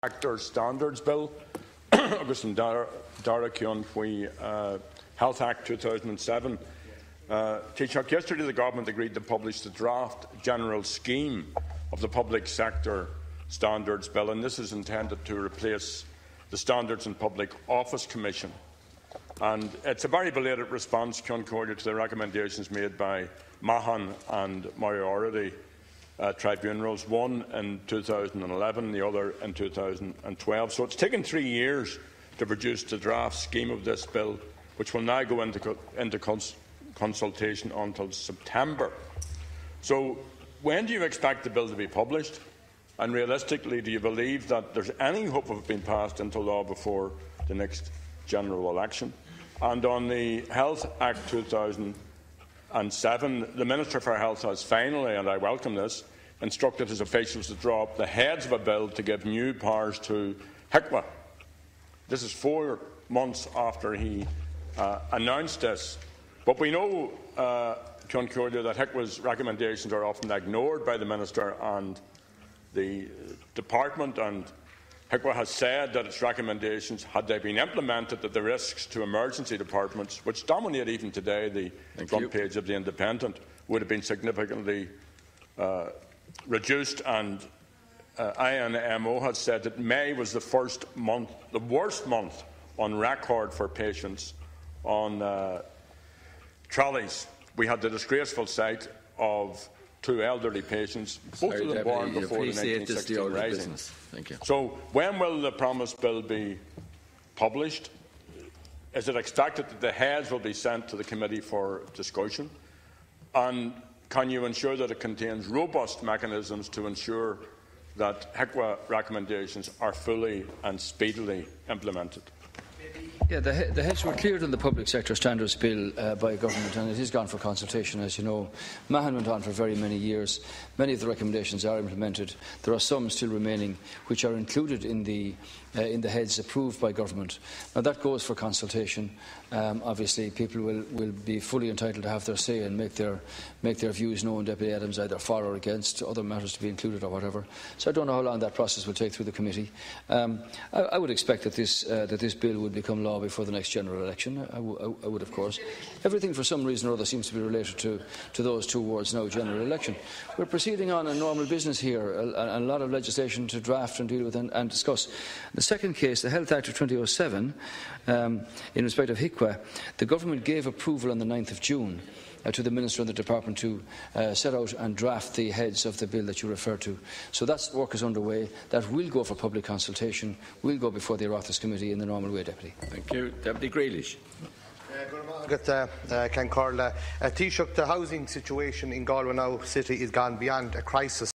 Sector Standards Bill, agus an dara cion faoi Health Act 2007. Taoiseach, yesterday the Government agreed to publish the draft general scheme of the Public Sector Standards Bill, and this is intended to replace the Standards and Public Office Commission. And it's a very belated response, Concordia, to the recommendations made by Mahon and Majority tribunals, one in 2011, the other in 2012. So it's taken 3 years to produce the draft scheme of this bill, which will now go into consultation until September. So when do you expect the bill to be published? And realistically, do you believe that there's any hope of it being passed into law before the next general election? And on the Health Act 2007, the Minister for Health has finally, and I welcome this, instructed his officials to draw up the heads of a bill to give new powers to HIQA. This is 4 months after he announced this. But we know, Concordia, that HIQA's recommendations are often ignored by the Minister and the Department, and HIQA has said that its recommendations, had they been implemented, that the risks to emergency departments, which dominate even today the front page of The Independent, would have been significantly reduced. And INMO has said that May was the worst month on record for patients on trolleys. We had the disgraceful sight of 2 elderly patients, both of them born before the 1916 Rising. Thank you. So when will the promised bill be published? Is it expected that the heads will be sent to the committee for discussion? And can you ensure that it contains robust mechanisms to ensure that HIQA recommendations are fully and speedily implemented? Yeah, the heads were cleared in the Public Sector Standards Bill by government, and it is gone for consultation, as you know. Mahon went on for very many years. Many of the recommendations are implemented. There are some still remaining which are included in the heads approved by government. Now that goes for consultation. Obviously, people will be fully entitled to have their say and make their views known. Deputy Adams, either for or against other matters to be included or whatever. So I don't know how long that process will take through the committee. I would expect that this bill would become law before the next general election. I would, of course. Everything, for some reason or other, seems to be related to those 2 words now, general election. We're proceeding on in normal business here, a lot of legislation to draft and deal with and discuss. The second case, the Health Act of 2007, in respect of HIQA, the government gave approval on the 9th of June to the Minister and the Department to set out and draft the heads of the bill that you refer to. So that work is underway. That will go for public consultation, will go before the Oireachtas Committee in the normal way, Deputy. Thank you. Deputy Grealish. Taoiseach, the housing situation in Galway now City is gone beyond a crisis.